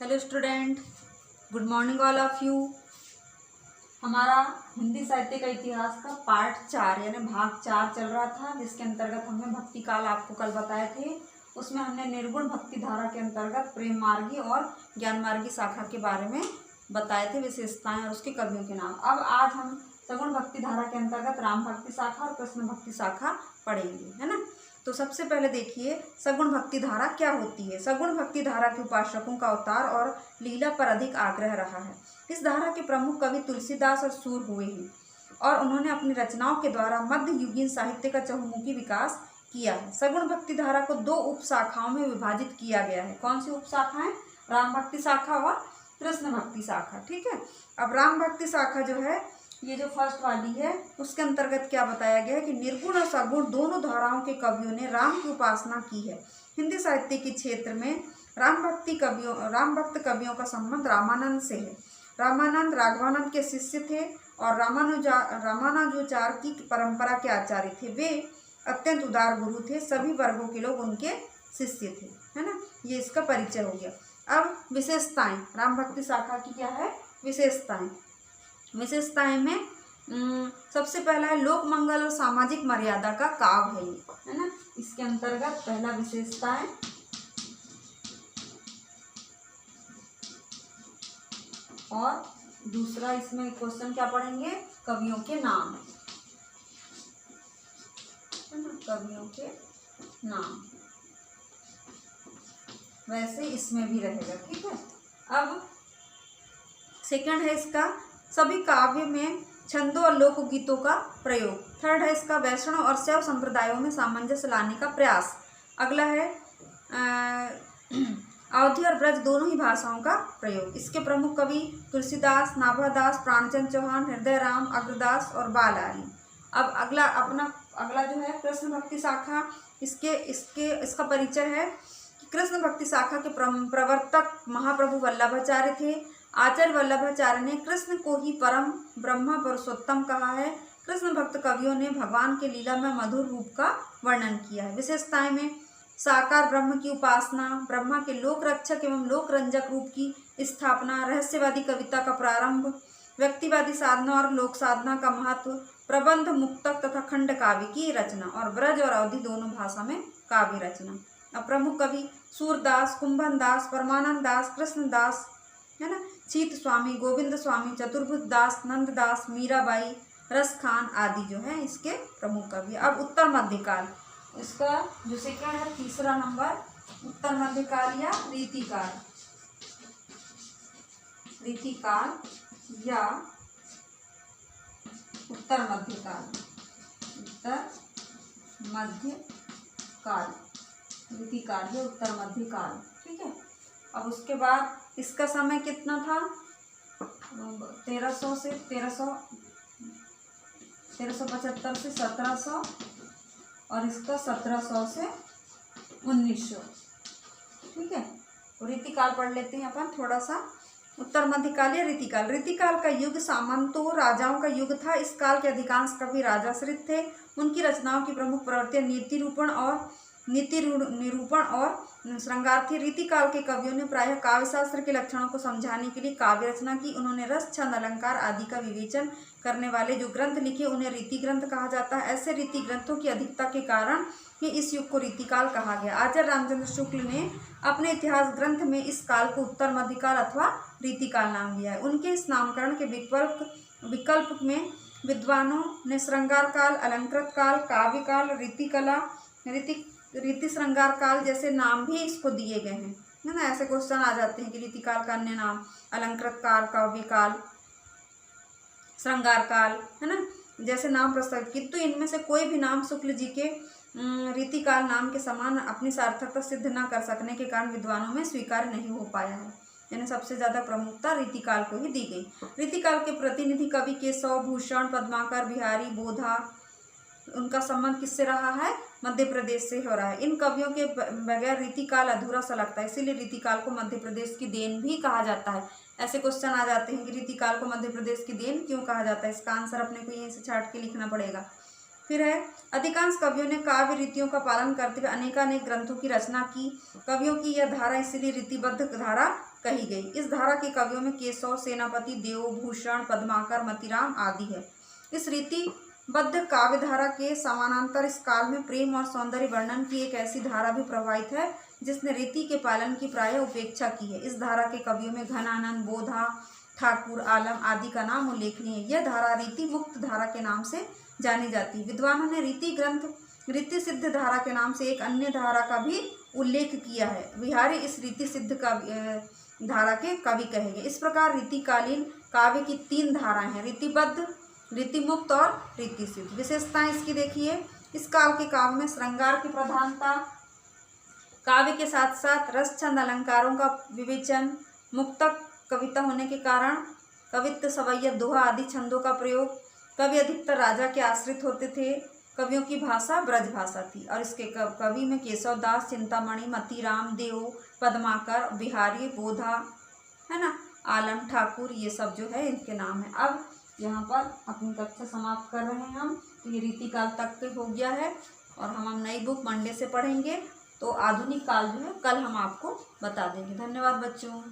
Hello student, good morning all of you. हमारा हिंदी साहित्य का इतिहास का पार्ट 4 यानी भाग 4 चल रहा था, जिसके अंतर्गत हमने भक्ति काल आपको कल बताए थे। उसमें हमने निर्गुण भक्ति धारा के अंतर्गत प्रेम मार्गी और ज्ञान मार्गी शाखा के बारे में बताए थे, विशेषताएं और उसके कवियों के नाम। अब आज हम सगुण भक्ति धारा के अंतर्गत राम भक्ति शाखा और कृष्ण भक्ति शाखा पढ़ेंगे, है ना। तो सबसे पहले देखिए सगुण भक्ति धारा क्या होती है। सगुण भक्ति धारा के उपासकों का अवतार और लीला पर अधिक आग्रह रहा है। इस धारा के प्रमुख कवि तुलसीदास और सूर हुए हैं और उन्होंने अपनी रचनाओं के द्वारा मध्य युगीन साहित्य का चहुमुखी विकास किया है। सगुण भक्ति धारा को दो उप शाखाओं में विभाजित किया गया है। कौन सी उप शाखाएं? राम भक्ति शाखा व कृष्ण भक्ति शाखा। ठीक है। अब राम भक्ति शाखा जो है, ये जो फर्स्ट वाली है, उसके अंतर्गत क्या बताया गया है कि निर्गुण और सगुण दोनों धाराओं के कवियों ने राम की उपासना की है। हिंदी साहित्य के क्षेत्र में राम भक्त कवियों का संबंध रामानंद से है। रामानंद राघवानंद के शिष्य थे और रामानुजाचार की परंपरा के आचार्य थे। वे अत्यंत उदार गुरु थे, सभी वर्गों के लोग उनके शिष्य थे, है ना। ये इसका परिचय हो गया। अब विशेषताएं राम भक्ति शाखा की क्या है? विशेषताएं में सबसे पहला है लोक मंगल और सामाजिक मर्यादा का काव्य है ना। इसके अंतर्गत पहला विशेषताएं और दूसरा इसमें क्वेश्चन क्या पढ़ेंगे? कवियों के नाम, है ना, कवियों के नाम वैसे इसमें भी रहेगा। ठीक है। अब सेकंड है इसका सभी काव्य में छंदों और लोकगीतों का प्रयोग। थर्ड है इसका वैष्णव और शैव संप्रदायों में सामंजस्य लाने का प्रयास। अगला है अवधी और ब्रज दोनों ही भाषाओं का प्रयोग। इसके प्रमुख कवि तुलसीदास, नाभादास, प्राणचंद चौहान, हृदय राम, अग्रदास और बालारी। अब अगला जो है कृष्ण भक्ति शाखा। इसका परिचय है कि कृष्ण भक्ति शाखा के प्रवर्तक महाप्रभु वल्लभाचार्य थे। आचार्य वल्लभाचार्य ने कृष्ण को ही परम ब्रह्म पुरुषोत्तम कहा है। कृष्ण भक्त कवियों ने भगवान के लीला में मधुर रूप का वर्णन किया है। विशेषताएं में साकार ब्रह्म की उपासना, ब्रह्मा के लोक रक्षक एवं लोक रंजक रूप की स्थापना, रहस्यवादी कविता का प्रारंभ, व्यक्तिवादी साधना और लोक साधना का महत्व, प्रबंध मुक्तक तथा खंड काव्य की रचना और ब्रज और अवधि दोनों भाषा में काव्य रचना। अब प्रमुख कवि सूरदास, कुंभन दास, परमानंद दास, कृष्णदास, है ना, चीत स्वामी, गोविंद स्वामी, चतुर्भुज दास, नंददास, मीराबाई, रस खान आदि जो है इसके प्रमुख कवि। अब उत्तर मध्यकाल, इसका जो सेकंड है तीसरा नंबर, उत्तर मध्यकाल या रीतिकाल या उत्तर मध्यकाल रीतिकाल या उत्तर मध्यकाल। ठीक है। अब उसके बाद इसका समय कितना था? 1300 से 1375 से 1700 और इसका 1700 से 1900। ठीक है। तो रीतिकाल पढ़ लेते हैं अपन थोड़ा सा। उत्तर मध्यकाल या रीतिकाल। रीतिकाल का युग सामंतों राजाओं का युग था। इस काल के अधिकांश कवि राजाश्रित थे। उनकी रचनाओं की प्रमुख प्रवृत्तियां नीति निरूपण और श्रृंगार थी। रीतिकाल के कवियों ने प्रायः काव्यशास्त्र के लक्षणों को समझाने के लिए काव्य रचना की। उन्होंने रस, छंद, अलंकार आदि का विवेचन करने वाले जो ग्रंथ लिखे उन्हें रीति ग्रंथ कहा जाता है। ऐसे रीति ग्रंथों की अधिकता के कारण ही इस युग को रीतिकाल कहा गया। आचार्य रामचंद्र शुक्ल ने अपने इतिहास ग्रंथ में इस काल को उत्तर मध्यकाल अथवा रीतिकाल नाम दिया है। उनके इस नामकरण के विकल्प में विद्वानों ने श्रृंगार काल, अलंकृत काल, काव्य काल, रीति श्रृंगार काल जैसे नाम भी इसको दिए गए हैं, है ना। ऐसे क्वेश्चन आ जाते हैं कि रीतिकाल का अन्य नाम, अलंकृत काल, काव्य काल, श्रृंगार काल, है ना, जैसे नाम प्रस्तावित। किंतु इनमें से कोई भी नाम शुक्ल जी के रीतिकाल नाम के समान अपनी सार्थकता सिद्ध न कर सकने के कारण विद्वानों में स्वीकार नहीं हो पाया है। यानी सबसे ज्यादा प्रमुखता रीतिकाल को ही दी गई। रीतिकाल के प्रतिनिधि कवि केशव, भूषण, पद्माकर, बिहारी, बोधा, उनका संबंध किससे रहा है? मध्य प्रदेश से हो रहा है। इन कवियों के बगैर रीतिकाल अधूरा सा लगता है, इसीलिए रीतिकाल को मध्य प्रदेश की देन भी कहा जाता है। ऐसे क्वेश्चन आ जाते हैं कि रीतिकाल को मध्य प्रदेश की देन क्यों कहा जाता है? इसका आंसर अपने को यहीं से छाट के लिखना पड़ेगा। फिर है अधिकांश कवियों ने काव्य रीतियों का पालन करते हुए अनेकानेक ग्रंथों की रचना की। कवियों की यह धारा इसीलिए रीतिबद्ध धारा कही गई। इस धारा के कवियों में केशव, सेनापति, देवभूषण, पद्माकर, मतीराम आदि है। इस रीतिबद्ध काव्य धारा के समानांतर इस काल में प्रेम और सौंदर्य वर्णन की एक ऐसी धारा भी प्रवाहित है जिसने रीति के पालन की प्रायः उपेक्षा की है। इस धारा के कवियों में घनानंद, बोधा, ठाकुर, आलम आदि का नाम उल्लेखनीय है। यह धारा रीति मुक्त धारा के नाम से जानी जाती है। विद्वानों ने रीति ग्रंथ रीति सिद्ध धारा के नाम से एक अन्य धारा का भी उल्लेख किया है। बिहारी इस रीति सिद्ध धारा के कवि कहे गए। इस प्रकार रीतिकालीन काव्य की 3 धाराएं हैं, रीतिबद्ध, रीतिमुक्त और रीति सिद्ध। विशेषताएं इसकी देखिए। इस काल के काव्य में श्रृंगार की प्रधानता, काव्य के साथ साथ रस, छंद, अलंकारों का विवेचन, मुक्तक कविता होने के कारण कवित्व, सवैयत, दोहा आदि छंदों का प्रयोग। कवि अधिकतर राजा के आश्रित होते थे। कवियों की भाषा ब्रज भाषा थी और इसके कवि में केशव दास, चिंतामणि, मतीराम, देव, पद्माकर, बिहारी, बोधा, है ना, आलम, ठाकुर, ये सब जो है इनके नाम है। अब यहाँ पर अपनी कक्षा समाप्त कर रहे हैं हम। तो ये रीतिकाल तक हो गया है और हम नई बुक मंडे से पढ़ेंगे। तो आधुनिक काल जो है कल हम आपको बता देंगे। धन्यवाद बच्चों।